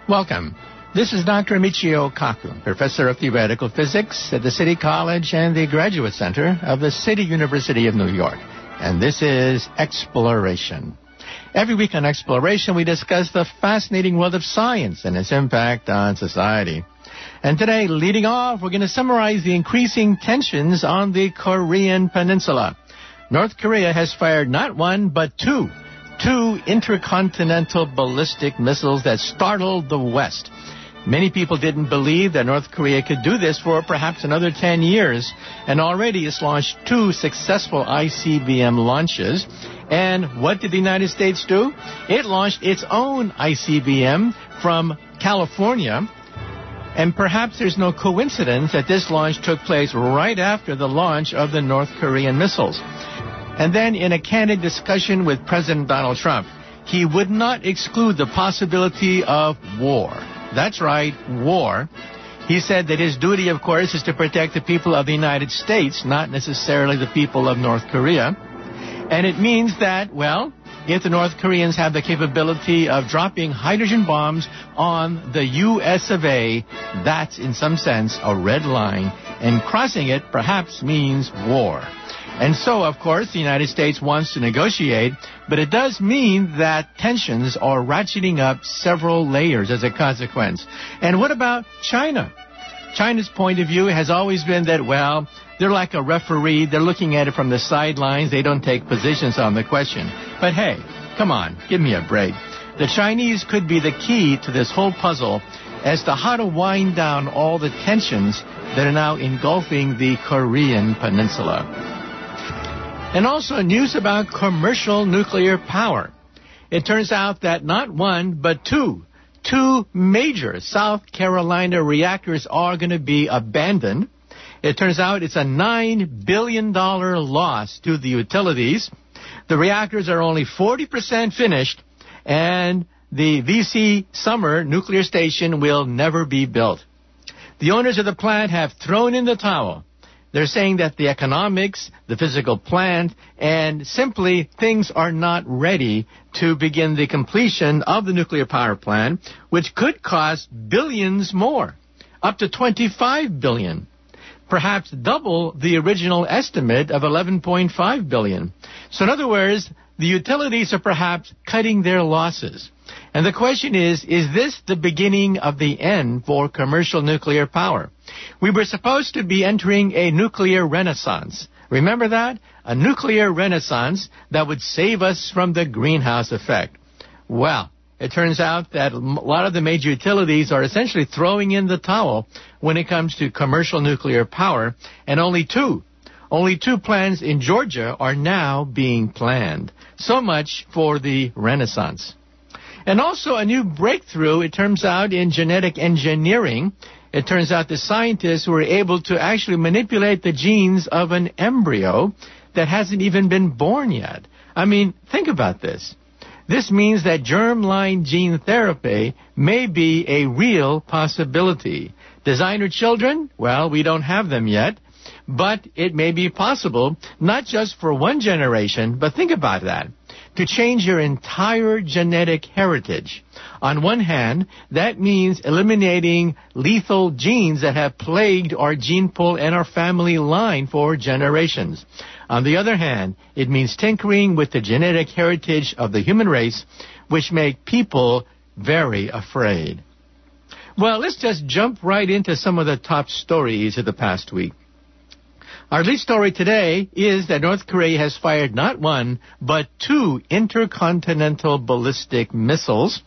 Welcome. This is Dr. Michio Kaku, Professor of Theoretical Physics at the City College and the Graduate Center of the City University of New York. And this is Exploration. Every week on Exploration, we discuss the fascinating world of science and its impact on society. And today, leading off, we're going to summarize the increasing tensions on the Korean Peninsula. North Korea has fired not one, but two intercontinental ballistic missiles that startled the West. Many people didn't believe that North Korea could do this for perhaps another 10 years, and already it's launched 2 successful ICBM launches. And what did the United States do? It launched its own ICBM from California, and perhaps there's no coincidence that this launch took place right after the launch of the North Korean missiles. And then in a candid discussion with President Donald Trump, he would not exclude the possibility of war. That's right, war. He said that his duty, of course, is to protect the people of the United States, not necessarily the people of North Korea. And it means that, well, if the North Koreans have the capability of dropping hydrogen bombs on the U.S. of A., that's in some sense a red line, and crossing it perhaps means war. And so, of course, the United States wants to negotiate, but it does mean that tensions are ratcheting up several layers as a consequence. And what about China? China's point of view has always been that, well, they're like a referee. They're looking at it from the sidelines. They don't take positions on the question. But hey, come on, give me a break. The Chinese could be the key to this whole puzzle as to how to wind down all the tensions that are now engulfing the Korean Peninsula. And also news about commercial nuclear power. It turns out that not one, but two major South Carolina reactors are going to be abandoned. It turns out it's a $9 billion loss to the utilities. The reactors are only 40% finished, and the Vesey Summer nuclear station will never be built. The owners of the plant have thrown in the towel. They're saying that the economics, the physical plant, and simply things are not ready to begin the completion of the nuclear power plant, which could cost billions more, up to $25 billion, perhaps double the original estimate of $11.5 billion. So in other words, the utilities are perhaps cutting their losses. And the question is this the beginning of the end for commercial nuclear power? We were supposed to be entering a nuclear renaissance. Remember that? A nuclear renaissance that would save us from the greenhouse effect. Well, it turns out that a lot of the major utilities are essentially throwing in the towel when it comes to commercial nuclear power, and only two plants in Georgia are now being planned. So much for the renaissance. And also a new breakthrough, it turns out, in genetic engineering. It turns out the scientists were able to actually manipulate the genes of an embryo that hasn't even been born yet. I mean, think about this. This means that germline gene therapy may be a real possibility. Designer children? Well, we don't have them yet. But it may be possible, not just for one generation, but think about that, to change your entire genetic heritage. On one hand, that means eliminating lethal genes that have plagued our gene pool and our family line for generations. On the other hand, it means tinkering with the genetic heritage of the human race, which make people very afraid. Well, let's just jump right into some of the top stories of the past week. Our lead story today is that North Korea has fired not one, but 2 intercontinental ballistic missiles.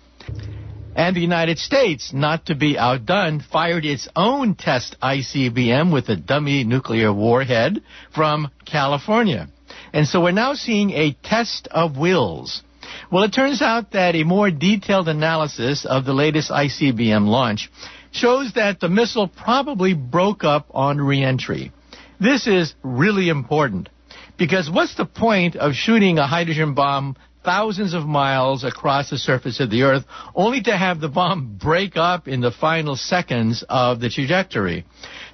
And the United States, not to be outdone, fired its own test ICBM with a dummy nuclear warhead from California. And so we're now seeing a test of wills. Well, it turns out that a more detailed analysis of the latest ICBM launch shows that the missile probably broke up on reentry. This is really important, because what's the point of shooting a hydrogen bomb thousands of miles across the surface of the Earth only to have the bomb break up in the final seconds of the trajectory?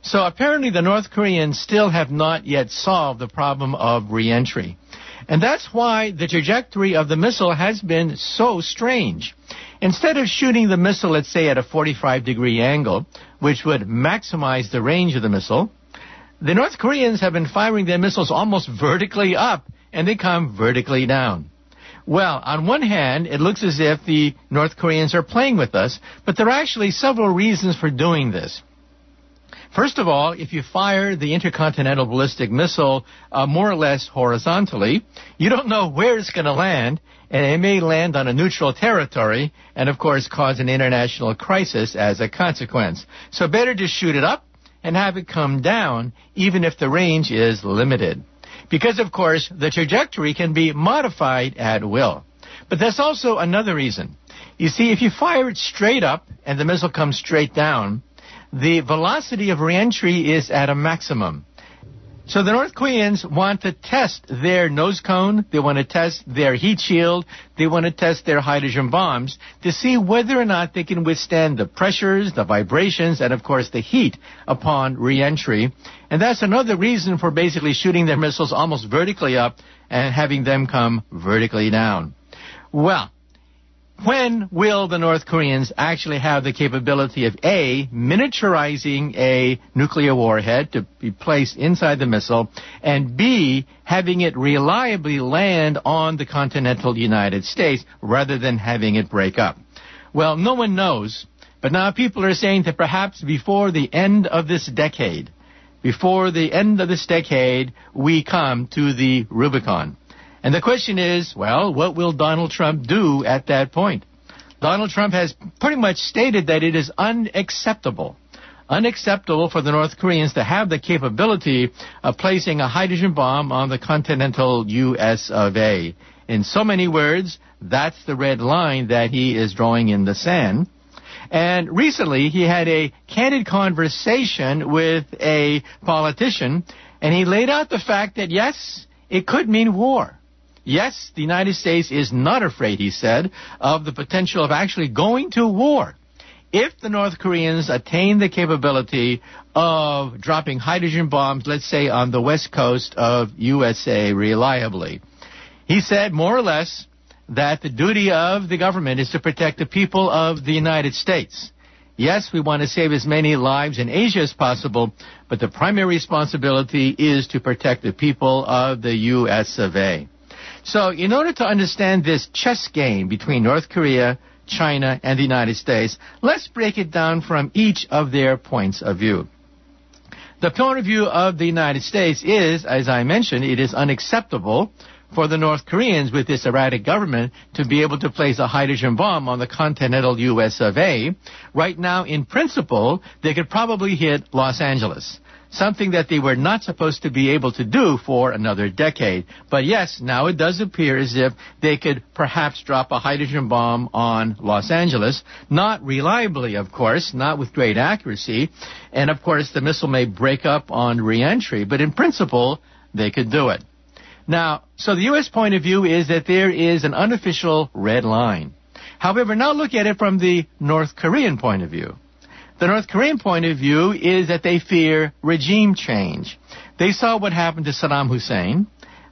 So apparently the North Koreans still have not yet solved the problem of reentry. And that's why the trajectory of the missile has been so strange. Instead of shooting the missile, let's say, at a 45-degree angle, which would maximize the range of the missile, the North Koreans have been firing their missiles almost vertically up, and they come vertically down. Well, on one hand, it looks as if the North Koreans are playing with us, but there are actually several reasons for doing this. First of all, if you fire the intercontinental ballistic missile more or less horizontally, you don't know where it's going to land, and it may land on a neutral territory and, of course, cause an international crisis as a consequence. So better to shoot it up and have it come down, even if the range is limited. Because, of course, the trajectory can be modified at will. But there's also another reason. You see, if you fire it straight up and the missile comes straight down, the velocity of reentry is at a maximum. So the North Koreans want to test their nose cone, they want to test their heat shield, they want to test their hydrogen bombs to see whether or not they can withstand the pressures, the vibrations, and of course the heat upon reentry. And that's another reason for basically shooting their missiles almost vertically up and having them come vertically down. Well, when will the North Koreans actually have the capability of A, miniaturizing a nuclear warhead to be placed inside the missile, and B, having it reliably land on the continental United States rather than having it break up? Well, no one knows, but now people are saying that perhaps before the end of this decade, we come to the Rubicon. And the question is, well, what will Donald Trump do at that point? Donald Trump has pretty much stated that it is unacceptable for the North Koreans to have the capability of placing a hydrogen bomb on the continental U.S. of A. In so many words, that's the red line that he is drawing in the sand. And recently, he had a candid conversation with a politician, and he laid out the fact that, yes, it could mean war. Yes, the United States is not afraid, he said, of the potential of actually going to war if the North Koreans attain the capability of dropping hydrogen bombs, let's say, on the west coast of USA reliably. He said, more or less, that the duty of the government is to protect the people of the United States. Yes, we want to save as many lives in Asia as possible, but the primary responsibility is to protect the people of the U.S. of A. So in order to understand this chess game between North Korea, China, and the United States, let's break it down from each of their points of view. The point of view of the United States is, as I mentioned, it is unacceptable for the North Koreans with this erratic government to be able to place a hydrogen bomb on the continental U.S. of A. Right now, in principle, they could probably hit Los Angeles, something that they were not supposed to be able to do for another decade. But yes, now it does appear as if they could perhaps drop a hydrogen bomb on Los Angeles. Not reliably, of course, not with great accuracy. And of course, the missile may break up on reentry, but in principle, they could do it. Now, so the U.S. point of view is that there is an unofficial red line. However, now look at it from the North Korean point of view. The North Korean point of view is that they fear regime change. They saw what happened to Saddam Hussein.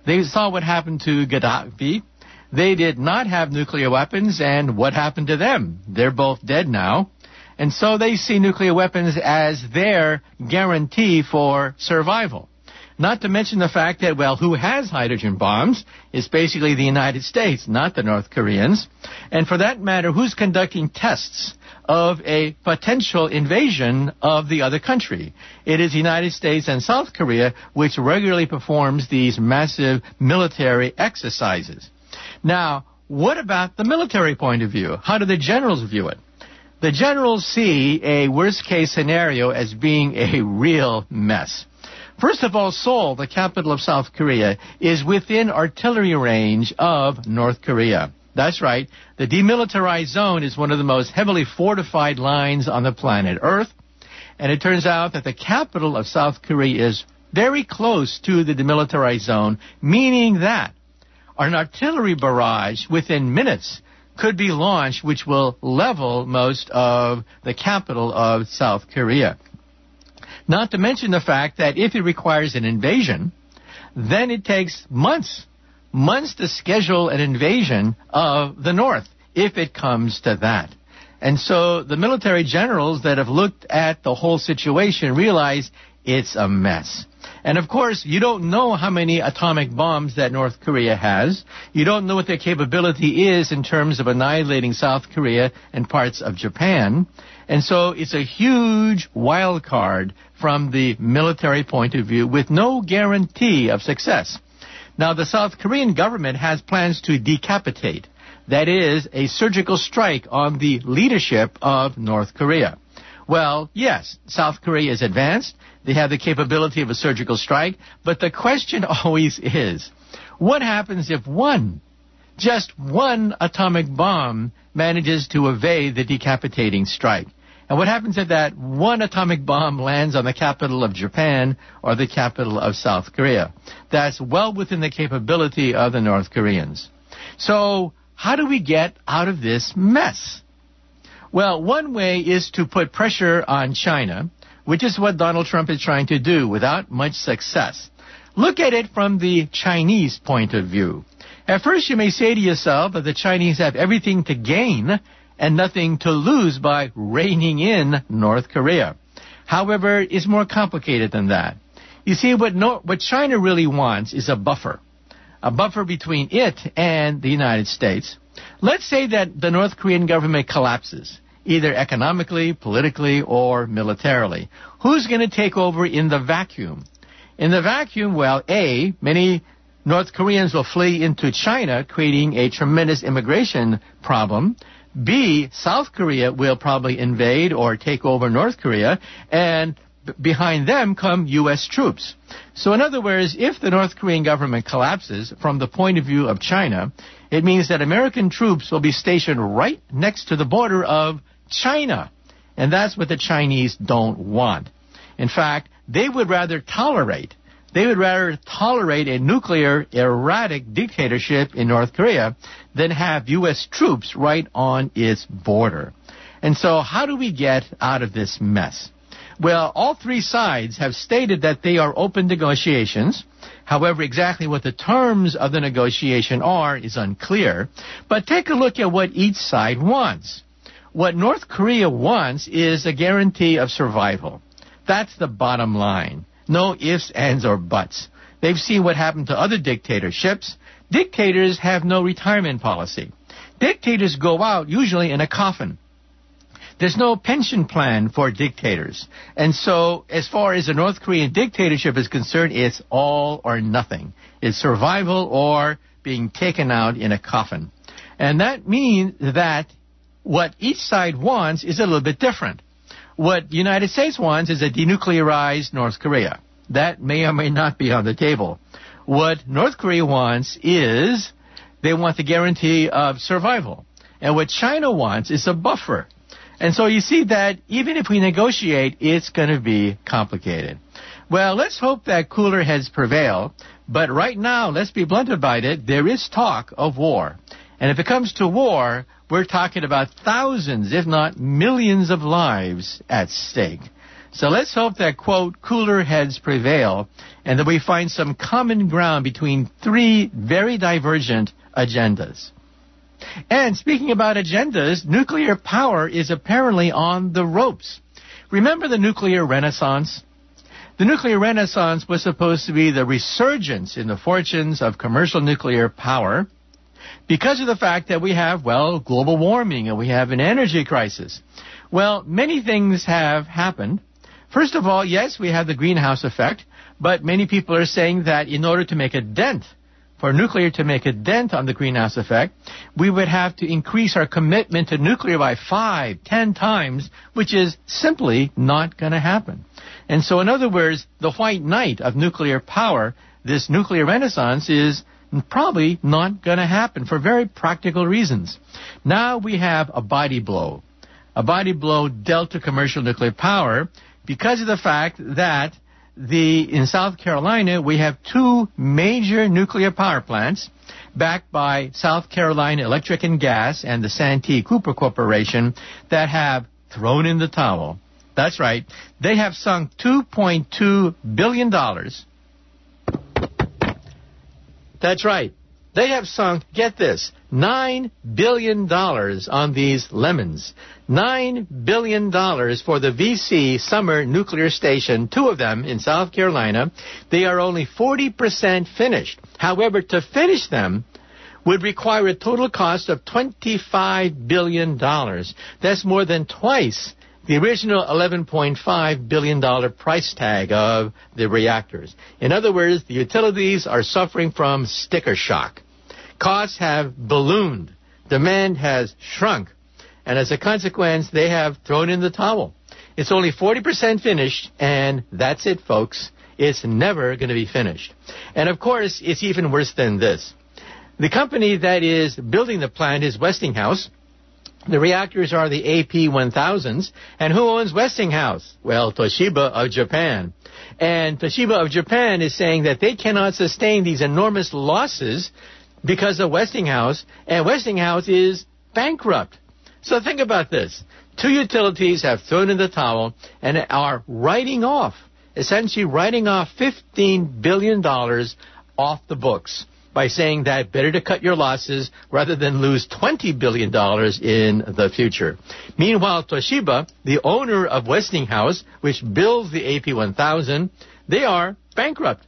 They saw what happened to Gaddafi. They did not have nuclear weapons, and what happened to them? They're both dead now. And so they see nuclear weapons as their guarantee for survival. Not to mention the fact that, well, who has hydrogen bombs is basically the United States, not the North Koreans. And for that matter, who's conducting tests of a potential invasion of the other country? It is the United States and South Korea which regularly performs these massive military exercises. Now, what about the military point of view? How do the generals view it? The generals see a worst-case scenario as being a real mess. First of all, Seoul, the capital of South Korea, is within artillery range of North Korea. That's right. The demilitarized zone is one of the most heavily fortified lines on the planet Earth. And it turns out that the capital of South Korea is very close to the demilitarized zone, meaning that an artillery barrage within minutes could be launched, which will level most of the capital of South Korea. Not to mention the fact that if it requires an invasion, then it takes months to schedule an invasion of the North. if it comes to that. And so the military generals that have looked at the whole situation realize it's a mess. And of course, you don't know how many atomic bombs that North Korea has. You don't know what their capability is in terms of annihilating South Korea and parts of Japan. And so it's a huge wild card from the military point of view with no guarantee of success. Now, the South Korean government has plans to decapitate. That is, a surgical strike on the leadership of North Korea. Well, yes, South Korea is advanced. They have the capability of a surgical strike. But the question always is, what happens if just one atomic bomb manages to evade the decapitating strike? And what happens if that one atomic bomb lands on the capital of Japan or the capital of South Korea? That's well within the capability of the North Koreans. So how do we get out of this mess? Well, one way is to put pressure on China, which is what Donald Trump is trying to do without much success. Look at it from the Chinese point of view. At first, you may say to yourself that the Chinese have everything to gain and nothing to lose by reining in North Korea. However, it's more complicated than that. You see, what China really wants is a buffer between it and the United States. Let's say that the North Korean government collapses, either economically, politically, or militarily. Who's going to take over in the vacuum? In the vacuum, well, A, many North Koreans will flee into China, creating a tremendous immigration problem. B, South Korea will probably invade or take over North Korea, and behind them come U.S. troops. So in other words, if the North Korean government collapses from the point of view of China, it means that American troops will be stationed right next to the border of China. And that's what the Chinese don't want. In fact, they would rather tolerate a nuclear erratic dictatorship in North Korea than have U.S. troops right on its border. And so how do we get out of this mess? Well, all three sides have stated that they are open to negotiations. However, exactly what the terms of the negotiation are is unclear. But take a look at what each side wants. What North Korea wants is a guarantee of survival. That's the bottom line. No ifs, ands, or buts. They've seen what happened to other dictatorships. Dictators have no retirement policy. Dictators go out usually in a coffin. There's no pension plan for dictators. And so, as far as the North Korean dictatorship is concerned, it's all or nothing. It's survival or being taken out in a coffin. And that means that what each side wants is a little bit different. What the United States wants is a denuclearized North Korea. That may or may not be on the table. What North Korea wants is they want the guarantee of survival. And what China wants is a buffer. And so you see that even if we negotiate, it's going to be complicated. Well, let's hope that cooler heads prevail. But right now, let's be blunt about it, there is talk of war. And if it comes to war, we're talking about thousands, if not millions of lives at stake. So let's hope that, quote, cooler heads prevail and that we find some common ground between three very divergent agendas. And speaking about agendas, nuclear power is apparently on the ropes. Remember the nuclear renaissance? The nuclear renaissance was supposed to be the resurgence in the fortunes of commercial nuclear power because of the fact that we have, well, global warming and we have an energy crisis. Well, many things have happened. First of all, yes, we have the greenhouse effect, but many people are saying that in order to make a dent, for nuclear to make a dent on the greenhouse effect, we would have to increase our commitment to nuclear by 5, 10 times, which is simply not going to happen. And so, in other words, the white knight of nuclear power, this nuclear renaissance, is probably not going to happen for very practical reasons. Now we have a body blow dealt to commercial nuclear power because of the fact that in South Carolina, we have two major nuclear power plants backed by South Carolina Electric and Gas and the Santee Cooper Corporation that have thrown in the towel. That's right. They have sunk $2.2 billion. That's right. They have sunk, get this, $9 billion on these lemons. $9 billion for the Vesey Summer Nuclear Station, 2 of them in South Carolina. They are only 40% finished. However, to finish them would require a total cost of $25 billion. That's more than twice the original $11.5 billion price tag of the reactors. In other words, the utilities are suffering from sticker shock. Costs have ballooned. Demand has shrunk. And as a consequence, they have thrown in the towel. It's only 40% finished, and that's it, folks. It's never going to be finished. And, of course, it's even worse than this. The company that is building the plant is Westinghouse. The reactors are the AP1000s. And who owns Westinghouse? Well, Toshiba of Japan. And Toshiba of Japan is saying that they cannot sustain these enormous losses because of Westinghouse, and Westinghouse is bankrupt. So think about this. 2 utilities have thrown in the towel and are essentially writing off $15 billion off the books by saying that better to cut your losses rather than lose $20 billion in the future. Meanwhile, Toshiba, the owner of Westinghouse, which builds the AP1000, they are bankrupt.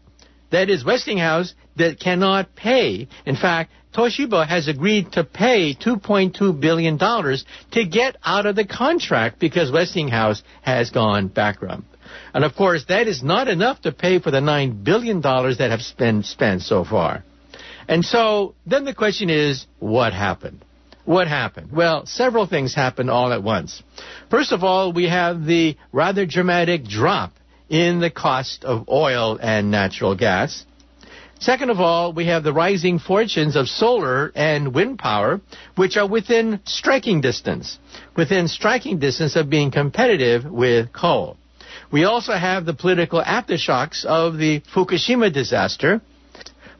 That is, Westinghouse that cannot pay. In fact, Toshiba has agreed to pay $2.2 billion to get out of the contract because Westinghouse has gone bankrupt. And, of course, that is not enough to pay for the $9 billion that have been spent so far. And so then the question is, what happened? What happened? Well, several things happened all at once. First of all, we have the rather dramatic drop in the cost of oil and natural gas. Second of all, we have the rising fortunes of solar and wind power, which are within striking distance of being competitive with coal. We also have the political aftershocks of the Fukushima disaster.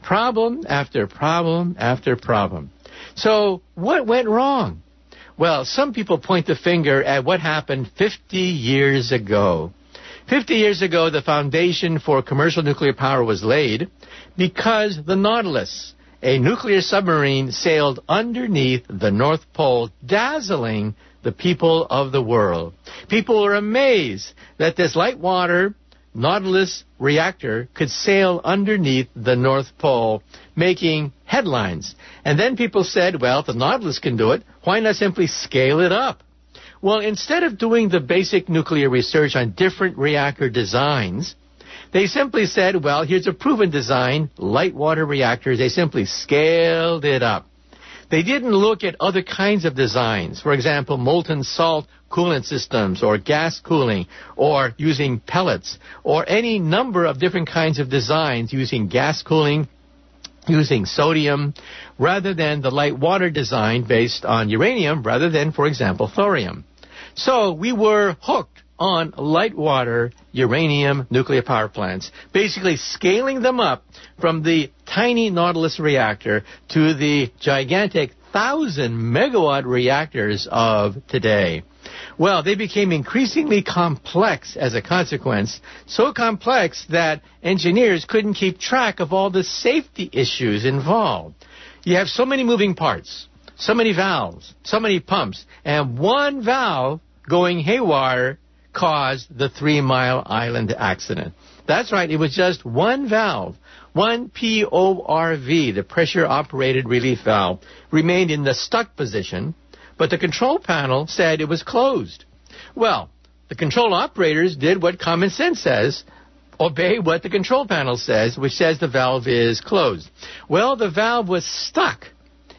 Problem after problem after problem. So what went wrong? Well, some people point the finger at what happened 50 years ago. 50 years ago, the foundation for commercial nuclear power was laid because the Nautilus, a nuclear submarine, sailed underneath the North Pole, dazzling the people of the world. People were amazed that this light water Nautilus reactor could sail underneath the North Pole, making headlines. And then people said, well, if the Nautilus can do it, why not simply scale it up? Well, instead of doing the basic nuclear research on different reactor designs, they simply said, well, here's a proven design, light water reactors. They simply scaled it up. They didn't look at other kinds of designs, for example, molten salt coolant systems or gas cooling or using pellets or any number of different kinds of designs using gas cooling, using sodium, rather than the light water design based on uranium rather than, for example, thorium. So we were hooked on light water uranium nuclear power plants, basically scaling them up from the tiny Nautilus reactor to the gigantic 1,000-megawatt reactors of today. Well, they became increasingly complex as a consequence, so complex that engineers couldn't keep track of all the safety issues involved. You have so many moving parts, so many valves, so many pumps, and one valve going haywire caused the 3 Mile Island accident. That's right, it was just one valve, one PORV, the pressure-operated relief valve, remained in the stuck position, but the control panel said it was closed. Well, the control operators did what common sense says, obey what the control panel says, which says the valve is closed. Well, the valve was stuck.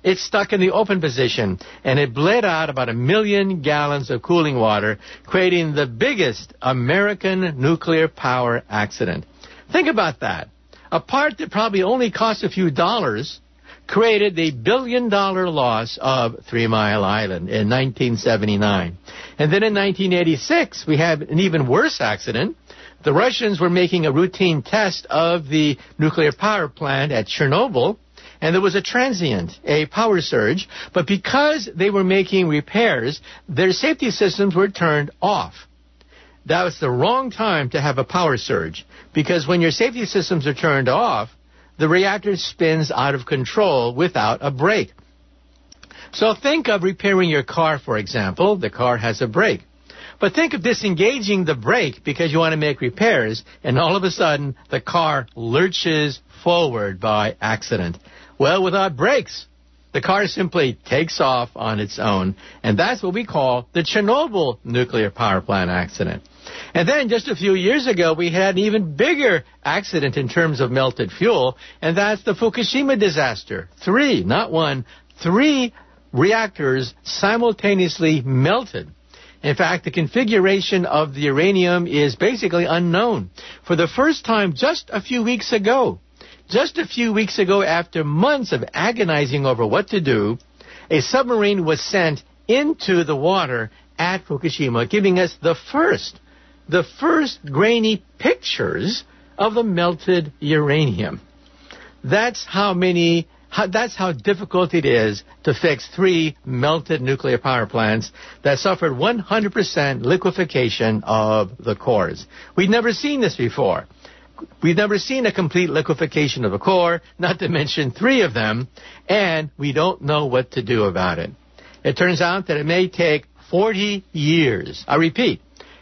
It's stuck in the open position, and it bled out about 1 million gallons of cooling water, creating the biggest American nuclear power accident. Think about that. A part that probably only cost a few dollars created the billion-dollar loss of 3 Mile Island in 1979. And then in 1986, we had an even worse accident. The Russians were making a routine test of the nuclear power plant at Chernobyl, and there was a transient, a power surge, but because they were making repairs, their safety systems were turned off. That was the wrong time to have a power surge, because when your safety systems are turned off, the reactor spins out of control without a brake. So think of repairing your car, for example. The car has a brake. But think of disengaging the brake because you want to make repairs, and all of a sudden the car lurches forward by accident. Well, without brakes, the car simply takes off on its own, and that's what we call the Chernobyl nuclear power plant accident. And then just a few years ago, we had an even bigger accident in terms of melted fuel, and that's the Fukushima disaster. 3, not 1, 3 reactors simultaneously melted. In fact, the configuration of the uranium is basically unknown. For the first time just a few weeks ago, after months of agonizing over what to do, a submarine was sent into the water at Fukushima, giving us the first grainy pictures of the melted uranium. That's how difficult it is to fix 3 melted nuclear power plants that suffered 100% liquefaction of the cores. We'd never seen this before. We've never seen a complete liquefaction of a core, not to mention 3 of them, and we don't know what to do about it. It turns out that it may take 40 years. I repeat,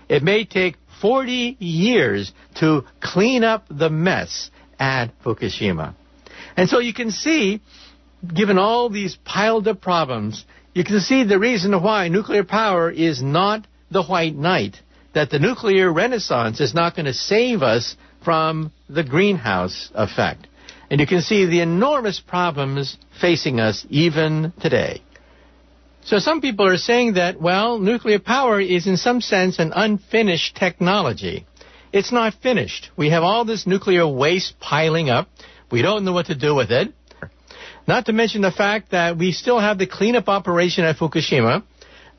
it may take 40 years to clean up the mess at Fukushima. And so you can see, given all these piled up problems, you can see the reason why nuclear power is not the white knight, that the nuclear renaissance is not going to save us from the greenhouse effect. And you can see the enormous problems facing us even today. So some people are saying that, well, nuclear power is in some sense an unfinished technology. It's not finished. We have all this nuclear waste piling up. We don't know what to do with it. Not to mention the fact that we still have the cleanup operation at Fukushima.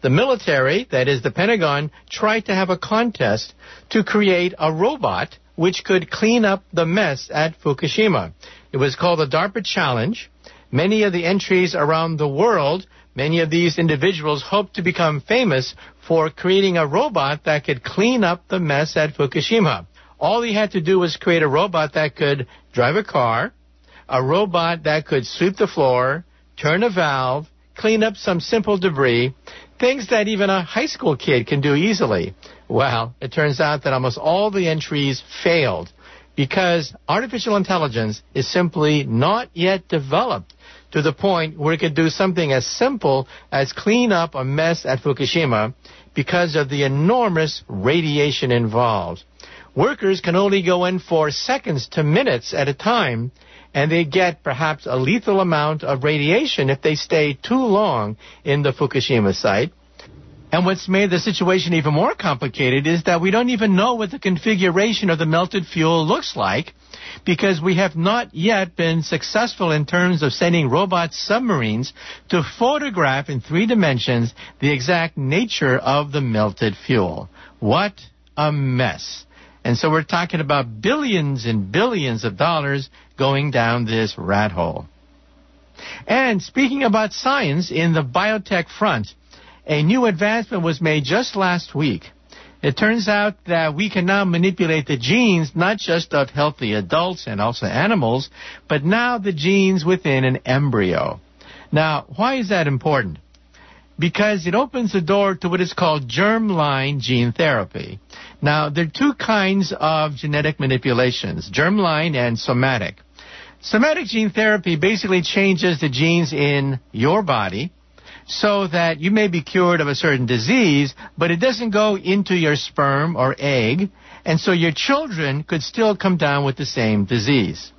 The military, that is the Pentagon, tried to have a contest to create a robot which could clean up the mess at Fukushima. It was called the DARPA Challenge. Many of the entries around the world, many of these individuals hoped to become famous for creating a robot that could clean up the mess at Fukushima. All he had to do was create a robot that could drive a car, a robot that could sweep the floor, turn a valve, clean up some simple debris, things that even a high school kid can do easily. Well, it turns out that almost all the entries failed because artificial intelligence is simply not yet developed to the point where it could do something as simple as clean up a mess at Fukushima because of the enormous radiation involved. Workers can only go in for seconds to minutes at a time, and they get perhaps a lethal amount of radiation if they stay too long in the Fukushima site. And what's made the situation even more complicated is that we don't even know what the configuration of the melted fuel looks like because we have not yet been successful in terms of sending robot submarines to photograph in 3 dimensions the exact nature of the melted fuel. What a mess. And so we're talking about billions and billions of dollars going down this rat hole. And speaking about science in the biotech front, a new advancement was made just last week. It turns out that we can now manipulate the genes not just of healthy adults and also animals, but now the genes within an embryo. Now, why is that important? Because it opens the door to what is called germline gene therapy. Now, there are 2 kinds of genetic manipulations, germline and somatic. Somatic gene therapy basically changes the genes in your body so that you may be cured of a certain disease, but it doesn't go into your sperm or egg, and so your children could still come down with the same disease.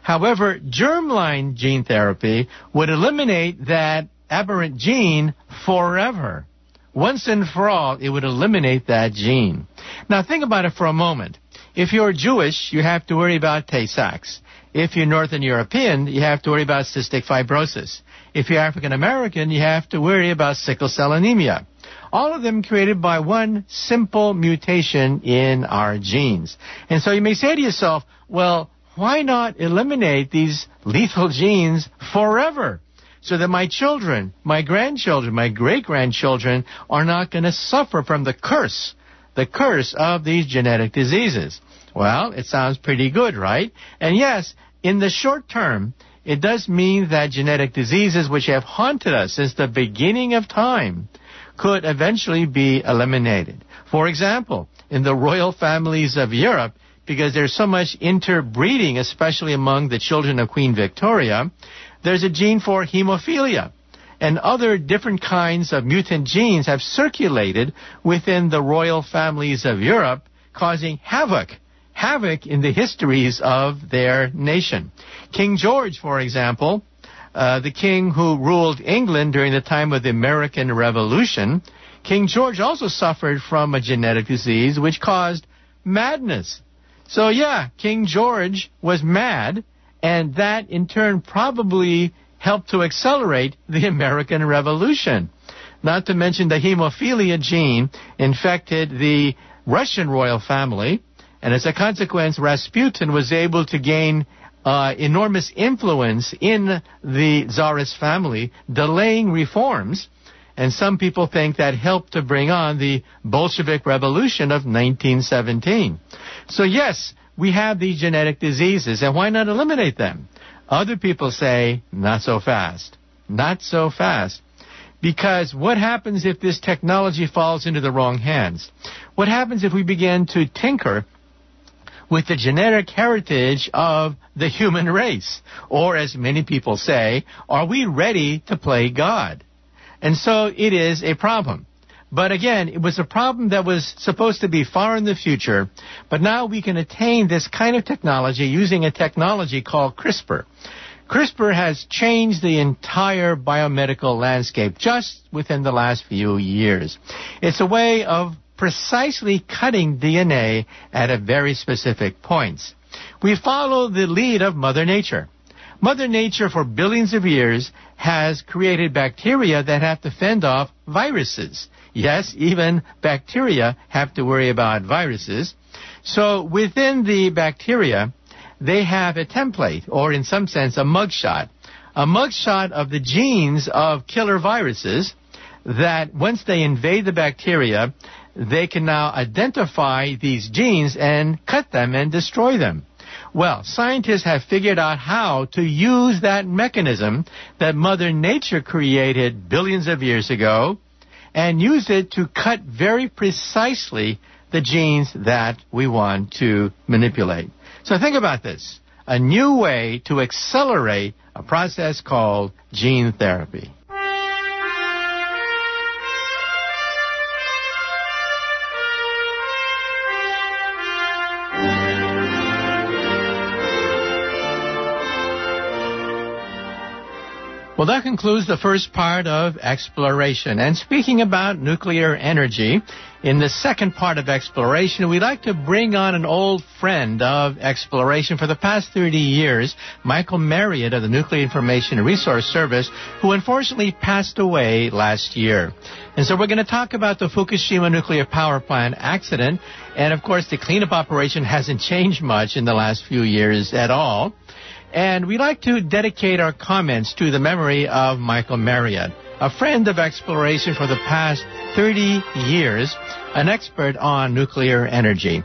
However, germline gene therapy would eliminate that aberrant gene forever. Once and for all, it would eliminate that gene. Now, think about it for a moment. If you're Jewish, you have to worry about Tay-Sachs. If you're Northern European, you have to worry about cystic fibrosis. If you're African American, you have to worry about sickle cell anemia. All of them created by one simple mutation in our genes. And so you may say to yourself, well, why not eliminate these lethal genes forever so that my children, my grandchildren, my great-grandchildren are not going to suffer from the curse of these genetic diseases? Well, it sounds pretty good, right? And yes, in the short term, it does mean that genetic diseases which have haunted us since the beginning of time could eventually be eliminated. For example, in the royal families of Europe, because there's so much interbreeding, especially among the children of Queen Victoria, there's a gene for hemophilia. And other different kinds of mutant genes have circulated within the royal families of Europe, causing havoc in the histories of their nation. King George, for example, the king who ruled England during the time of the American Revolution, King George also suffered from a genetic disease which caused madness. So yeah, King George was mad, and that in turn probably helped to accelerate the American Revolution. Not to mention the hemophilia gene infected the Russian royal family, and as a consequence, Rasputin was able to gain enormous influence in the Tsarist family, delaying reforms. And some people think that helped to bring on the Bolshevik Revolution of 1917. So yes, we have these genetic diseases, and why not eliminate them? Other people say, not so fast. Not so fast. Because what happens if this technology falls into the wrong hands? What happens if we begin to tinker with the genetic heritage of the human race? Or, as many people say, are we ready to play God? And so it is a problem. But again, it was a problem that was supposed to be far in the future, but now we can attain this kind of technology using a technology called CRISPR. CRISPR has changed the entire biomedical landscape just within the last few years. It's a way of precisely cutting DNA at a very specific points. We follow the lead of Mother Nature. Mother Nature, for billions of years, has created bacteria that have to fend off viruses. Yes, even bacteria have to worry about viruses. So within the bacteria, they have a template, or in some sense, a mugshot of the genes of killer viruses that once they invade the bacteria, they can now identify these genes and cut them and destroy them. Well, scientists have figured out how to use that mechanism that Mother Nature created billions of years ago and use it to cut very precisely the genes that we want to manipulate. So think about this, a new way to accelerate a process called gene therapy. Well, that concludes the first part of exploration. And speaking about nuclear energy, in the second part of exploration, we'd like to bring on an old friend of exploration for the past 30 years, Michael Marriott of the Nuclear Information Resource Service, who unfortunately passed away last year. And so we're going to talk about the Fukushima nuclear power plant accident. And, of course, the cleanup operation hasn't changed much in the last few years at all. And we'd like to dedicate our comments to the memory of Michael Marriott, a friend of exploration for the past 30 years, an expert on nuclear energy.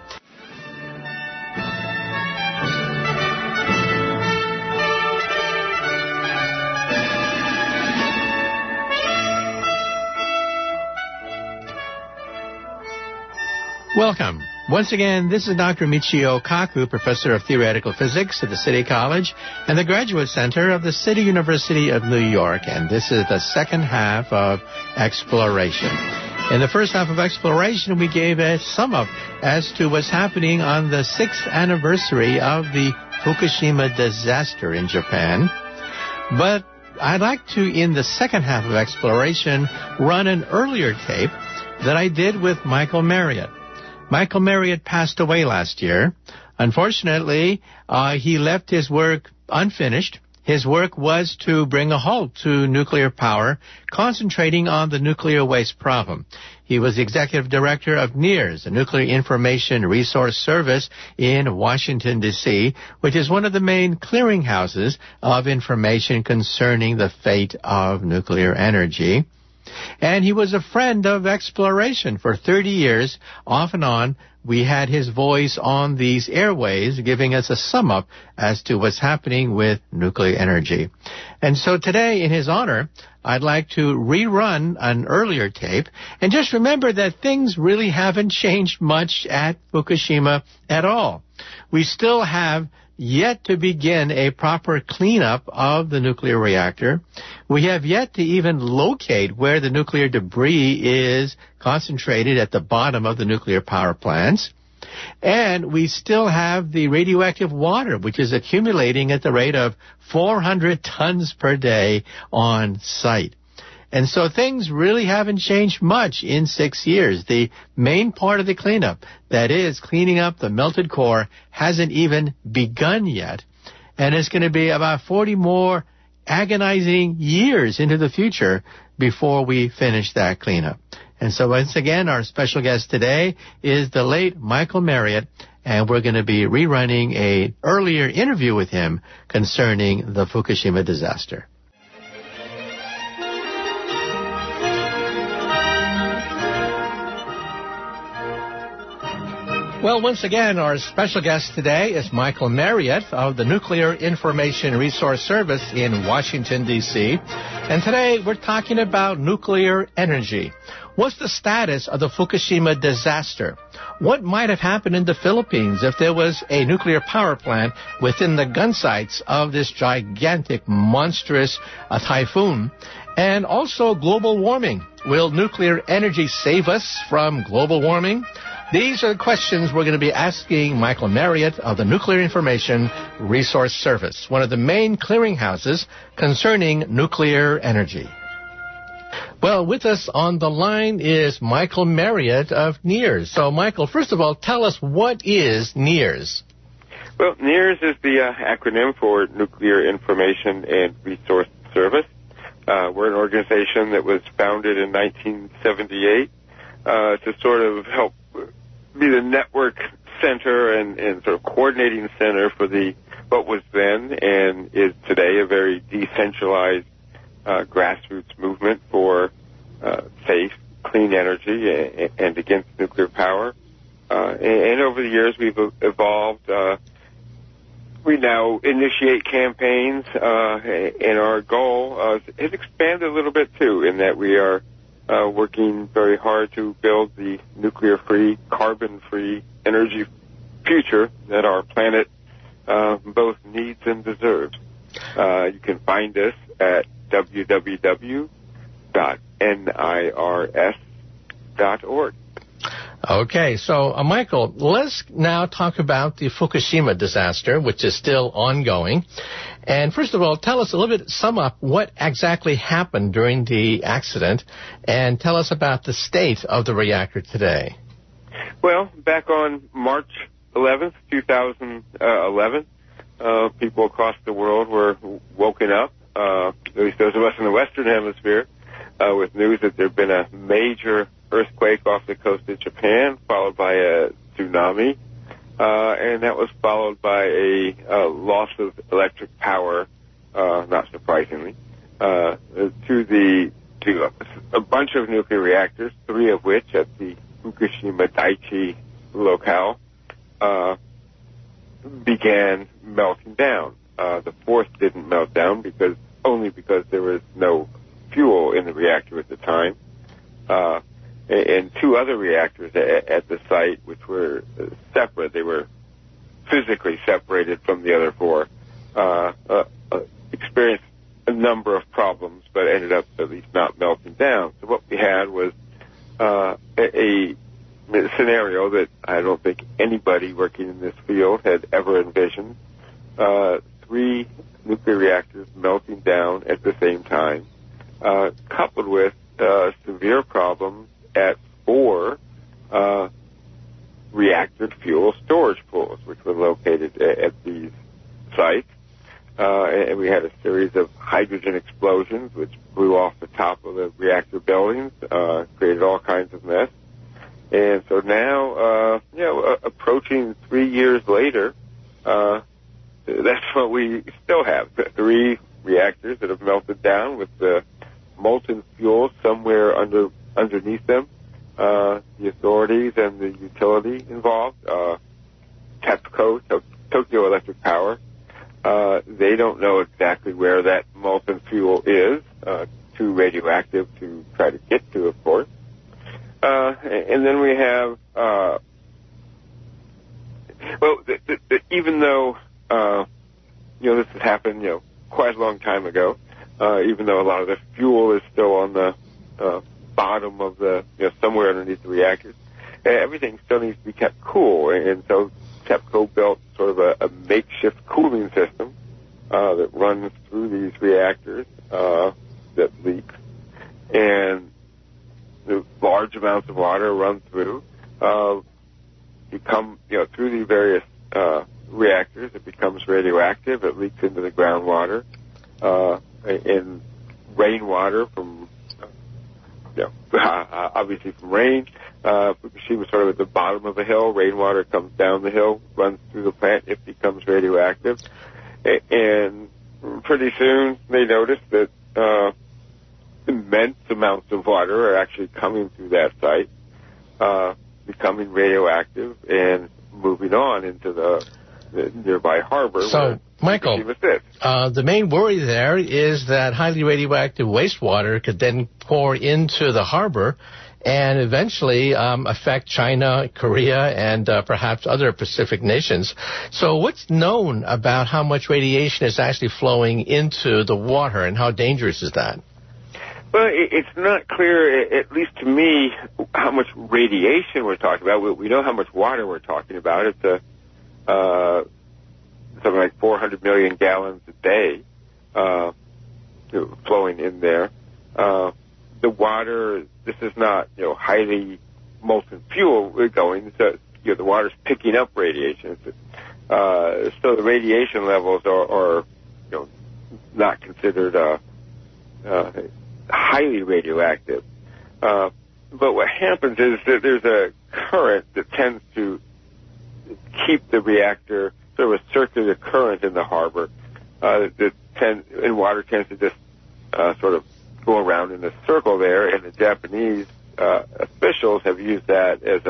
Welcome. Once again, this is Dr. Michio Kaku, Professor of Theoretical Physics at the City College and the Graduate Center of the City University of New York, and this is the second half of Exploration. In the first half of Exploration, we gave a sum-up as to what's happening on the 6th anniversary of the Fukushima disaster in Japan. But I'd like to, in the second half of Exploration, run an earlier tape that I did with Michael Marriott. Michael Marriott passed away last year. Unfortunately, he left his work unfinished. His work was to bring a halt to nuclear power, concentrating on the nuclear waste problem. He was the executive director of NIRS, the Nuclear Information Resource Service in Washington, D.C., which is one of the main clearinghouses of information concerning the fate of nuclear energy. And he was a friend of exploration for 30 years, off and on, we had his voice on these airways giving us a sum up as to what's happening with nuclear energy. And so today, in his honor, I'd like to rerun an earlier tape. And just remember that things really haven't changed much at Fukushima at all. We still have yet to begin a proper cleanup of the nuclear reactor. We have yet to even locate where the nuclear debris is concentrated at the bottom of the nuclear power plants. And we still have the radioactive water, which is accumulating at the rate of 400 tons per day on site. And so things really haven't changed much in 6 years. The main part of the cleanup, that is cleaning up the melted core, hasn't even begun yet. And it's going to be about 40 more agonizing years into the future before we finish that cleanup. And so once again, our special guest today is the late Michael Marriott, and we're going to be rerunning an earlier interview with him concerning the Fukushima disaster. Well, once again, our special guest today is Michael Marriott of the Nuclear Information Resource Service in Washington, D.C. And today we're talking about nuclear energy. What's the status of the Fukushima disaster? What might have happened in the Philippines if there was a nuclear power plant within the gun sites of this gigantic, monstrous typhoon? And also global warming. Will nuclear energy save us from global warming? These are the questions we're going to be asking Michael Marriott of the Nuclear Information Resource Service, one of the main clearinghouses concerning nuclear energy. Well, with us on the line is Michael Marriott of NIRS. So, Michael, first of all, tell us, what is NIRS? Well, NIRS is the acronym for Nuclear Information and Resource Service. We're an organization that was founded in 1978 to sort of help be the network center and sort of coordinating center for what was then and is today a very decentralized grassroots movement for safe, clean energy and against nuclear power. And over the years, we've evolved. We now initiate campaigns, and our goal has expanded a little bit, too, in that we are working very hard to build the nuclear-free, carbon-free energy future that our planet both needs and deserves. You can find us at www.nirs.org. Okay, so Michael, let's now talk about the Fukushima disaster, which is still ongoing. And first of all, tell us a little bit, sum up what exactly happened during the accident, and tell us about the state of the reactor today. Well, back on March 11th, 2011, people across the world were woken up, at least those of us in the Western Hemisphere, with news that there had been a major earthquake off the coast of Japan, followed by a tsunami, and that was followed by a loss of electric power, not surprisingly, to a bunch of nuclear reactors, 3 of which at the Fukushima Daiichi locale began melting down. The 4th didn't melt down because there was no fuel in the reactor at the time. And 2 other reactors at the site, which were separate, they were physically separated from the other 4, experienced a number of problems, but ended up at least not melting down. So what we had was a scenario that I don't think anybody working in this field had ever envisioned. 3 nuclear reactors melting down at the same time, coupled with severe problems at 4 reactor fuel storage pools, which were located at these sites. And we had a series of hydrogen explosions, which blew off the top of the reactor buildings, created all kinds of mess. And so now, approaching 3 years later, that's what we still have. 3 reactors that have melted down with the molten fuel somewhere underneath them, the authorities and the utility involved, TEPCO, Tokyo Electric Power, they don't know exactly where that molten fuel is, too radioactive to try to get to, of course. And then we have, even though, this has happened, quite a long time ago, even though a lot of the fuel is still on the bottom of the, somewhere underneath the reactors, everything still needs to be kept cool. And so TEPCO built sort of a makeshift cooling system that runs through these reactors that leaks. And the large amounts of water run through, become, through the various reactors. It becomes radioactive. It leaks into the groundwater. In rainwater from, obviously from rain. Fukushima was sort of at the bottom of a hill. Rainwater comes down the hill, runs through the plant. It becomes radioactive. And pretty soon they noticed that immense amounts of water are actually coming through that site, becoming radioactive and moving on into the nearby harbor. So, Michael, the main worry there is that highly radioactive wastewater could then pour into the harbor and eventually affect China, Korea, and perhaps other Pacific nations. So what's known about how much radiation is actually flowing into the water, and how dangerous is that? Well, it's not clear, at least to me, how much radiation we're talking about. We know how much water we're talking about. It's something like 400 million gallons a day flowing in there. The water, this is not, highly molten fuel going. So, the water's picking up radiation. So the radiation levels are not considered highly radioactive. But what happens is that there's a current that tends to keep the reactor, sort of a circular current in the harbor, and water tends to just sort of go around in a circle there, and the Japanese officials have used that as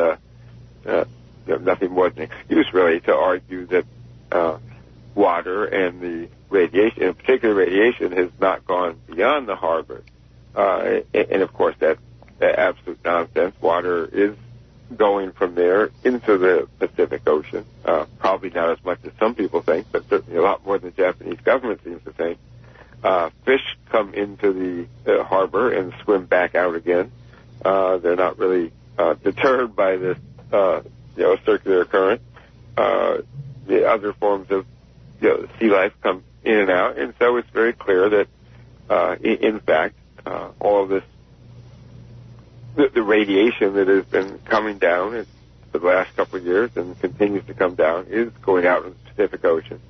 nothing more than an excuse, really, to argue that water and the radiation, in particular radiation, has not gone beyond the harbor. And of course, that's absolute nonsense. Water is going from there into the Pacific Ocean. Probably not as much as some people think, but certainly a lot more than the Japanese government seems to think. Fish come into the harbor and swim back out again. They're not really deterred by this, circular current. The other forms of sea life come in and out, and so it's very clear that, in fact, all of this, the radiation that has been coming down for the last couple of years and continues to come down is going out in the Pacific Ocean.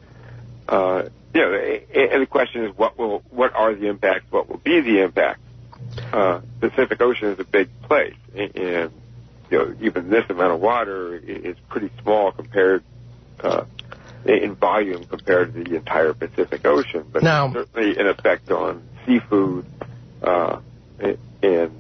And the question is, what are the impacts? What will be the impacts? Pacific Ocean is a big place, and even this amount of water is pretty small compared in volume compared to the entire Pacific Ocean. But now, certainly an effect on seafood and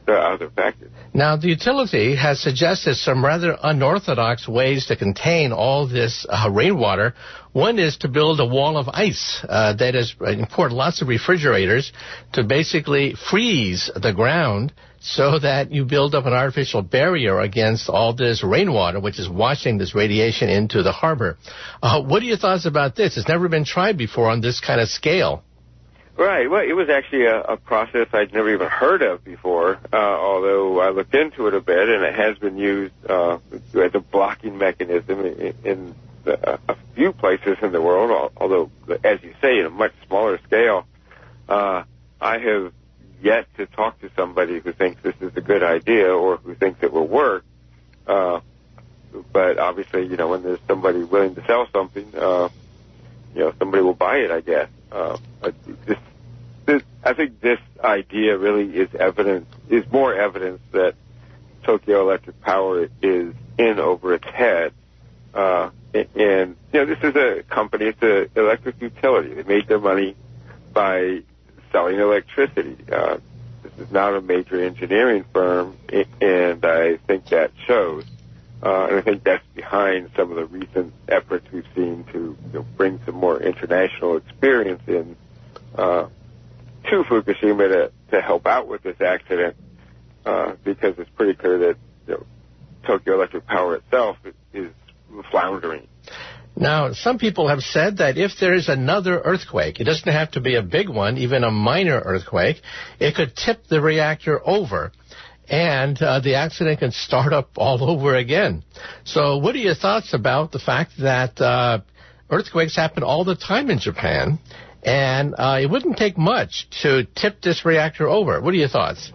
other factors. Now, the utility has suggested some rather unorthodox ways to contain all this rainwater. One is to build a wall of ice, that is, import lots of refrigerators to basically freeze the ground so that you build up an artificial barrier against all this rainwater, which is washing this radiation into the harbor. What are your thoughts about this? It's never been tried before on this kind of scale. Right. Well, it was actually a process I'd never even heard of before, although I looked into it a bit, and it has been used as a blocking mechanism in a few places in the world, although, as you say, in a much smaller scale. I have yet to talk to somebody who thinks this is a good idea or who thinks it will work. But obviously, when there's somebody willing to sell something, somebody will buy it, I guess. I think this idea really is more evidence that Tokyo Electric Power is in over its head. And this is a company, it's an electric utility. They made their money by selling electricity. It's is not a major engineering firm, and I think that shows. And I think that's behind some of the recent efforts we've seen to bring some more international experience in to Fukushima to help out with this accident, because it's pretty clear that Tokyo Electric Power itself is floundering. Now, some people have said that if there is another earthquake, it doesn't have to be a big one, even a minor earthquake, it could tip the reactor over, and the accident can start up all over again. So what are your thoughts about the fact that earthquakes happen all the time in Japan, and it wouldn't take much to tip this reactor over? What are your thoughts?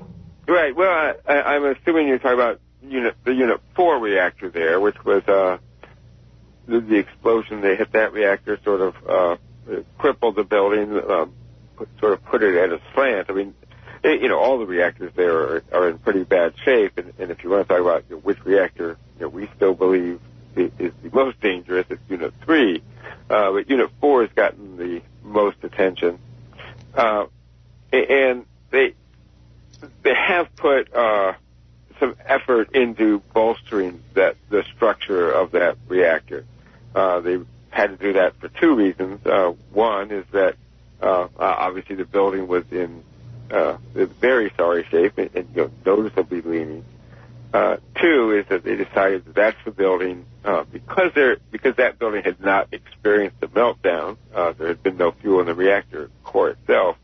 Right. Well, I'm assuming you're talking about the Unit 4 reactor there, which was the explosion that hit that reactor sort of crippled the building, sort of put it at a slant. I mean, all the reactors there are in pretty bad shape, and if you want to talk about which reactor we still believe is the most dangerous, it's Unit 3. But Unit 4 has gotten the most attention, and they have put some effort into bolstering the structure of that reactor. They had to do that for two reasons. One is that obviously the building was in very sorry shape and noticeably leaning. Two is that they decided that that's the building because that building had not experienced a meltdown. There had been no fuel in the reactor core itself.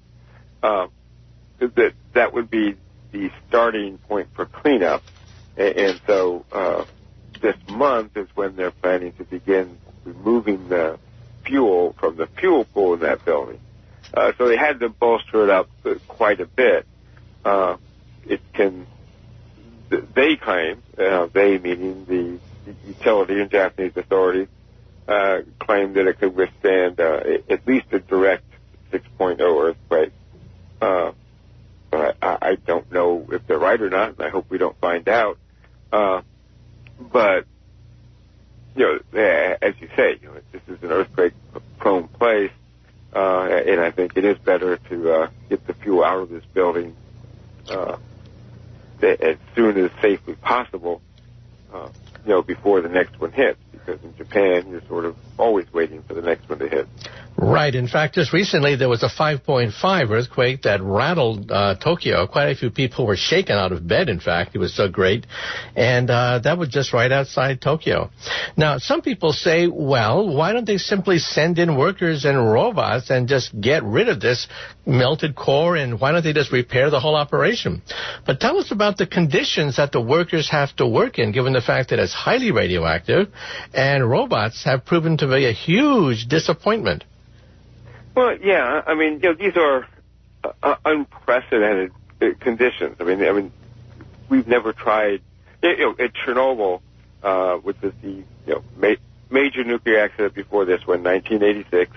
That would be the starting point for cleanup, and so this month is when they're planning to begin removing the fuel from the fuel pool in that building. So they had to bolster it up quite a bit. They claim, they meaning the utility and Japanese authorities, claim that it could withstand at least a direct 6.0 earthquake. But I don't know if they're right or not, and I hope we don't find out. But as you say, this is an earthquake-prone place, and I think it is better to get the fuel out of this building as soon as safely possible, before the next one hits. Because in Japan, you're sort of always waiting for the next one to hit. Right. In fact, just recently there was a 5.5 earthquake that rattled Tokyo. Quite a few people were shaken out of bed, in fact. It was so great. And that was just right outside Tokyo. Now, some people say, well, why don't they simply send in workers and robots and just get rid of this melted core, and why don't they just repair the whole operation? But tell us about the conditions that the workers have to work in, given the fact that it's highly radioactive, and robots have proven to be a huge disappointment. Well, yeah. I mean, these are unprecedented conditions. I mean, we've never tried. At Chernobyl, which was the major nuclear accident before this one, 1986,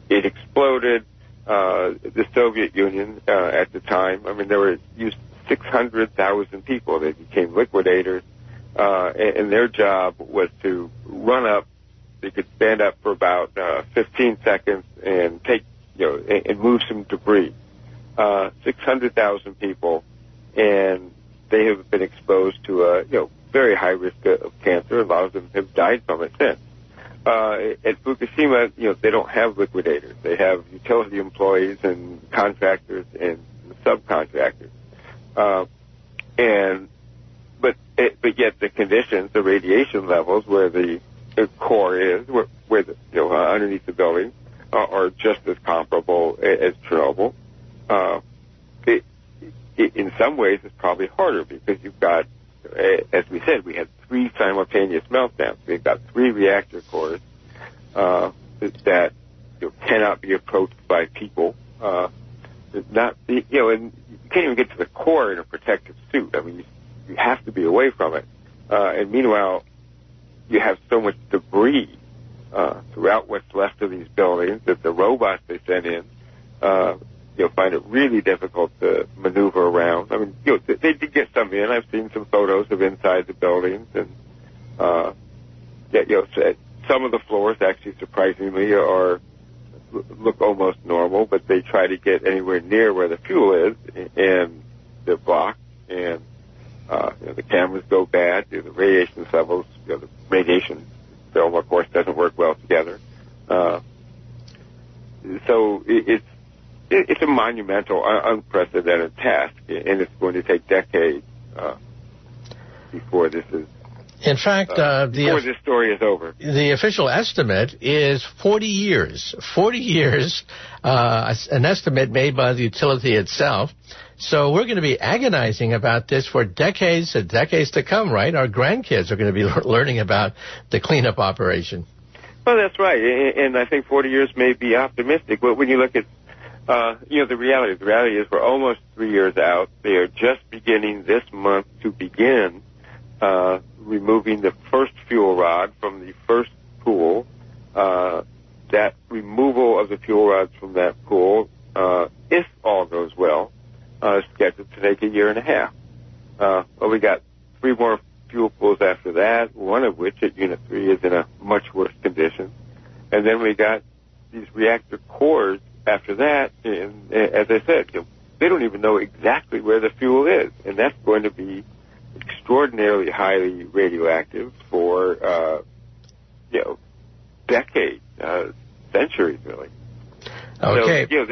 it exploded. The Soviet Union at the time. I mean, there were used 600,000 people. They became liquidators, and their job was to run up. They could stand up for about 15 seconds and take, and move some debris. 600,000 people, and they have been exposed to very high risk of cancer. A lot of them have died from it since. At Fukushima, they don't have liquidators. They have utility employees and contractors and subcontractors. But yet the conditions, the radiation levels where the core is, where the, underneath the building, are just as comparable as Chernobyl. In some ways, it's probably harder because you've got, as we said, we had 3 simultaneous meltdowns. We've got 3 reactor cores that cannot be approached by people. And you can't even get to the core in a protective suit. I mean, you have to be away from it. And meanwhile, you have so much debris throughout what's left of these buildings that the robots they send in, find it really difficult to maneuver around. I mean, they did get some in. I've seen some photos of inside the buildings, and some of the floors actually surprisingly are look almost normal, but they try to get anywhere near where the fuel is, and they're blocked, and the cameras go bad. The radiation levels, the radiation film, of course, doesn't work well together. So it's a monumental, unprecedented task, and it's going to take decades before this is. In fact, before this story is over. The official estimate is 40 years. 40 years, an estimate made by the utility itself. So we're going to be agonizing about this for decades and decades to come, right? Our grandkids are going to be learning about the cleanup operation. Well, that's right. And I think 40 years may be optimistic. But when you look at, the reality is we're almost 3 years out. They are just beginning this month to begin removing the first fuel rod from the first pool. That removal of the fuel rods from that pool, if all goes well, is scheduled to take a year and a half. Well, we got 3 more fuel pools after that, one of which at Unit 3 is in a much worse condition. And then we got these reactor cores after that, and as I said, they don't even know exactly where the fuel is, and that's going to be extraordinarily highly radioactive for, decades, centuries, really. Okay. So,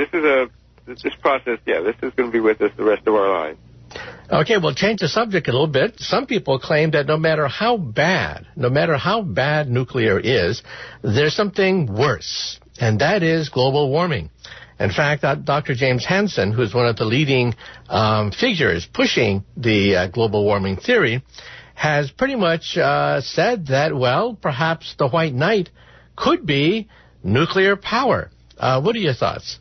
this process, this is going to be with us the rest of our lives. Okay, we'll change the subject a little bit. Some people claim that no matter how bad nuclear is, there's something worse, and that is global warming. In fact, Dr. James Hansen, who's one of the leading figures pushing the global warming theory, has pretty much said that, well, perhaps the white knight could be nuclear power. What are your thoughts?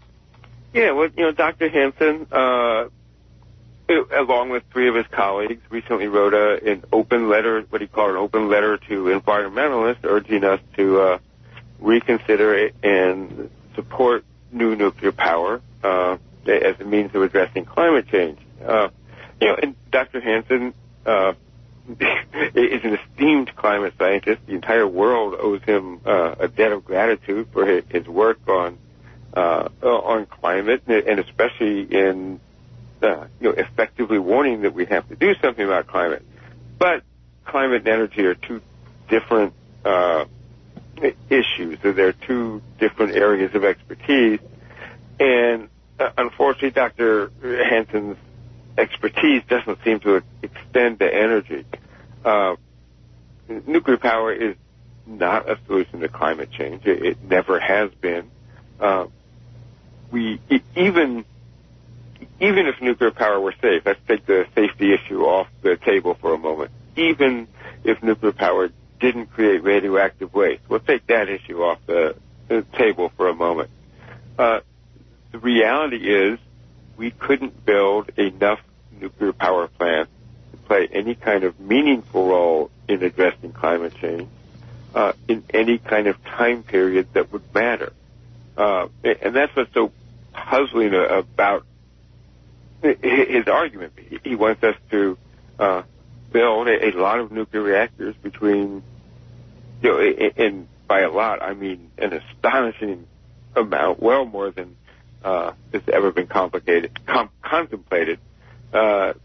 Yeah, well, Dr. Hansen, along with 3 of his colleagues, recently wrote an open letter, what he called an open letter to environmentalists, urging us to reconsider it and support new nuclear power as a means of addressing climate change. And Dr. Hansen is an esteemed climate scientist. The entire world owes him a debt of gratitude for his work on climate, and especially in effectively warning that we have to do something about climate. But climate and energy are 2 different issues. So they're 2 different areas of expertise. And unfortunately, Dr. Hansen's expertise doesn't seem to extend to energy. Nuclear power is not a solution to climate change. It never has been. Even if nuclear power were safe, let's take the safety issue off the table for a moment. Even if nuclear power didn't create radioactive waste, we'll take that issue off the table for a moment. The reality is we couldn't build enough nuclear power plants to play any kind of meaningful role in addressing climate change in any kind of time period that would matter. And that's what's so puzzling about his argument. He wants us to build a lot of nuclear reactors between, and by a lot, I mean an astonishing amount, well more than has ever been contemplated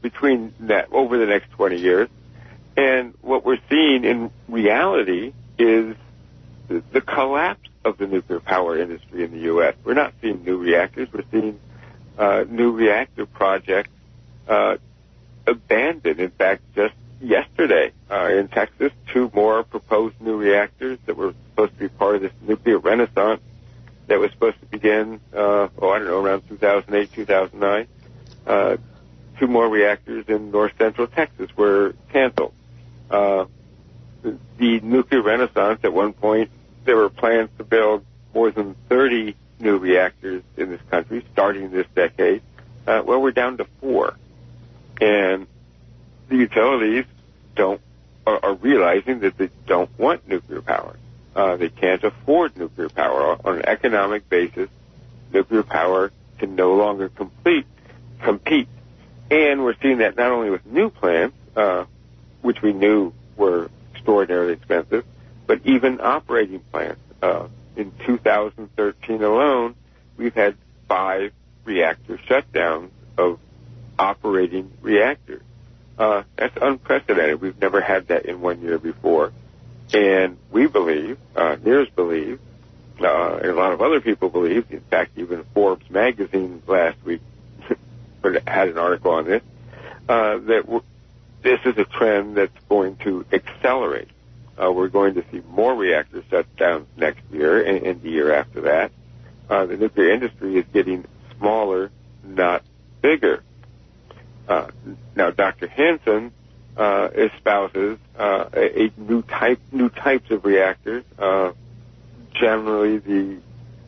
between that over the next 20 years. And what we're seeing in reality is the collapse of the nuclear power industry in the U.S. We're not seeing new reactors. We're seeing new reactor projects abandoned. In fact, just yesterday in Texas, 2 more proposed new reactors that were supposed to be part of this nuclear renaissance that was supposed to begin, around 2008, 2009. 2 more reactors in north central Texas were canceled. The nuclear renaissance, at one point, there were plans to build more than 30 new reactors in this country starting this decade. We're down to 4. And the utilities are realizing that they don't want nuclear power. They can't afford nuclear power. On an economic basis, nuclear power can no longer compete. And we're seeing that not only with new plants, which we knew were extraordinarily expensive, but even operating plants. in 2013 alone, we've had 5 reactor shutdowns of operating reactors. That's unprecedented. We've never had that in 1 year before. And we believe, NEARS believe, and a lot of other people believe, in fact, even Forbes magazine last week had an article on this, that this is a trend that's going to accelerate. We're going to see more reactor shutdowns next year and the year after that. The nuclear industry is getting smaller, not bigger. Now, Dr. Hansen espouses a new types of reactors, generally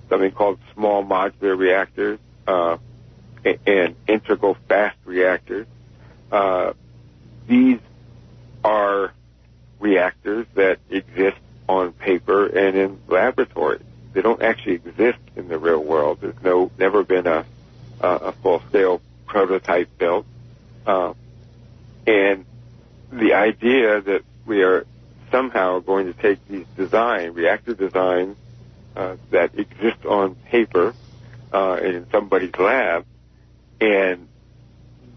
something called small modular reactors and integral fast reactors. These are reactors that exist on paper and in laboratories. They don't actually exist in the real world. There's never been a full-scale prototype built. And the idea that we are somehow going to take these reactor designs that exist on paper and in somebody's lab and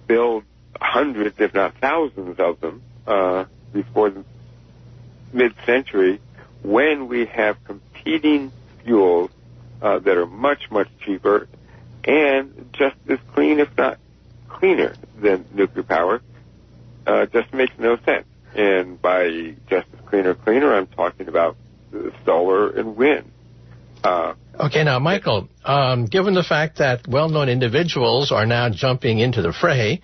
build hundreds, if not thousands of them before the mid-century, when we have competing fuels that are much, much cheaper and just as clean, if not cleaner than nuclear power, just makes no sense. And by just as cleaner, I'm talking about solar and wind. Okay, now, Michael, given the fact that well-known individuals are now jumping into the fray,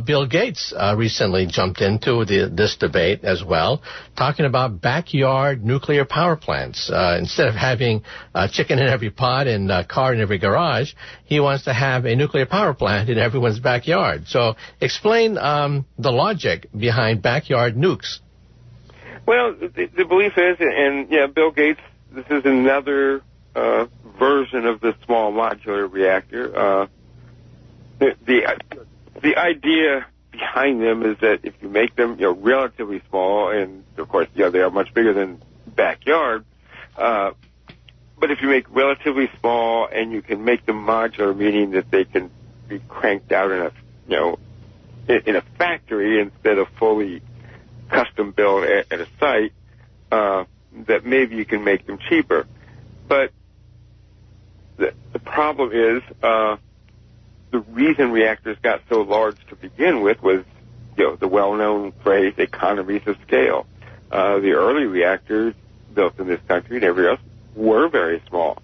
Bill Gates recently jumped into this debate as well, talking about backyard nuclear power plants. Instead of having a chicken in every pot and a car in every garage, he wants to have a nuclear power plant in everyone's backyard. So explain the logic behind backyard nukes. Well, the belief is, and Bill Gates, this is another version of the small modular reactor. The idea behind them is that if you make them relatively small, and of course they are much bigger than backyard, but if you make relatively small and you can make them modular, meaning that they can be cranked out in a factory instead of fully custom built at a site, that maybe you can make them cheaper. But the problem is the reason reactors got so large to begin with was the well-known phrase economies of scale. The early reactors built in this country and everywhere else were very small,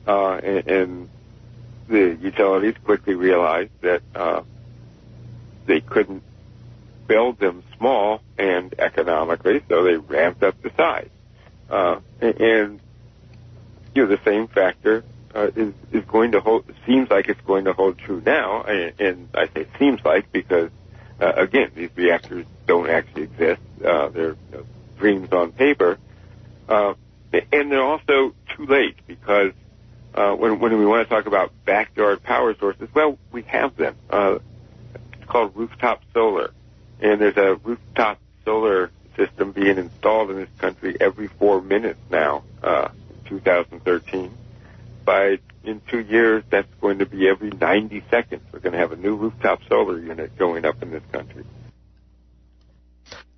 and the utilities quickly realized that they couldn't build them small and economically, so they ramped up the size. And the same factor is going to hold. Seems like it's going to hold true now, and I say seems like because again, these reactors don't actually exist. They're dreams on paper, and they're also too late because when we want to talk about backyard power sources, well, we have them. It's called rooftop solar, and there's a rooftop solar system being installed in this country every 4 minutes now, 2013. In 2 years, that's going to be every 90 seconds. We're going to have a new rooftop solar unit going up in this country.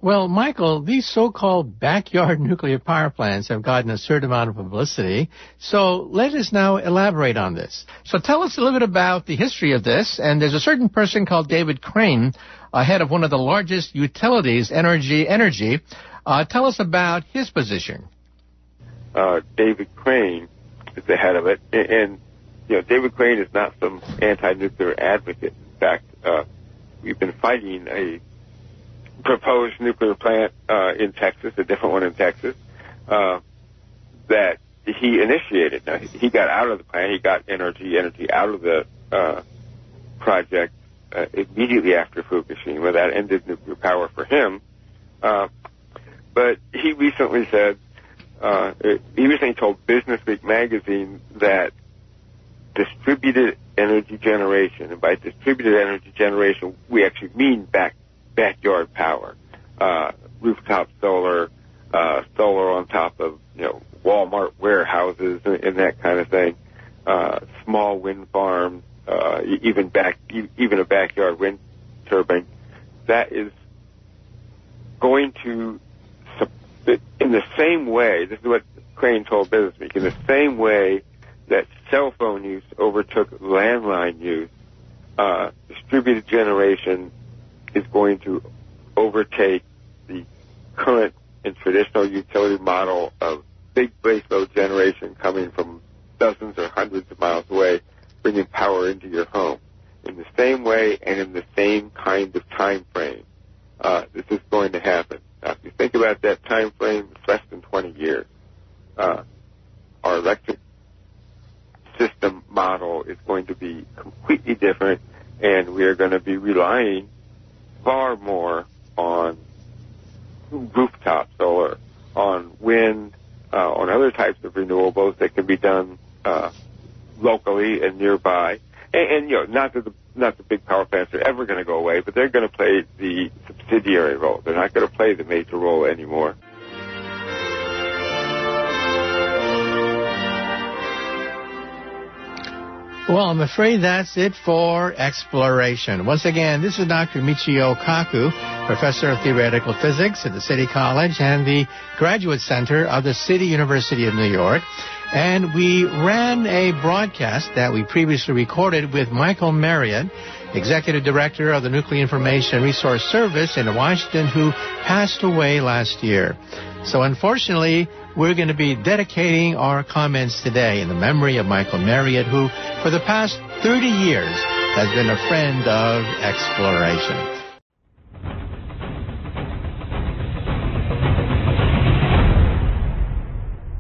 Well, Michael, these so-called backyard nuclear power plants have gotten a certain amount of publicity. So let us now elaborate on this. So tell us a little bit about the history of this. And there's a certain person called David Crane, head of one of the largest utilities, Energy. Tell us about his position. David Crane is the head of it. And David Crane is not some anti-nuclear advocate. In fact, we've been fighting a proposed nuclear plant in Texas, a different one in Texas, that he initiated. Now, he got out of the plant. He got energy out of the project immediately after Fukushima. That ended nuclear power for him. But he recently said, he recently told Business Week magazine that distributed energy generation, and by distributed energy generation, we actually mean backyard power, rooftop solar, solar on top of, Walmart warehouses and that kind of thing, small wind farms, even a backyard wind turbine. That is going to, in the same way, this is what Crane told Business Week, in the same way that cell phone use overtook landline use, distributed generation is going to overtake the current and traditional utility model of big baseload generation coming from dozens or hundreds of miles away, bringing power into your home. In the same way and in the same kind of time frame, this is going to happen. Now, if you think about that time frame, it's less than 20 years. Our electric system model is going to be completely different, and we are going to be relying far more on rooftop solar, on wind, on other types of renewables that can be done locally and nearby. And not that the big power plants are ever going to go away, but they're going to play the subsidiary role. They're not going to play the major role anymore. Well, I'm afraid that's it for exploration. Once again, this is Dr. Michio Kaku, Professor of Theoretical Physics at the City College and the Graduate Center of the City University of New York. And we ran a broadcast that we previously recorded with Michael Marriott, Executive Director of the Nuclear Information Resource Service in Washington, who passed away last year. So unfortunately, we're going to be dedicating our comments today in the memory of Michael Marriott, who for the past 30 years has been a friend of exploration.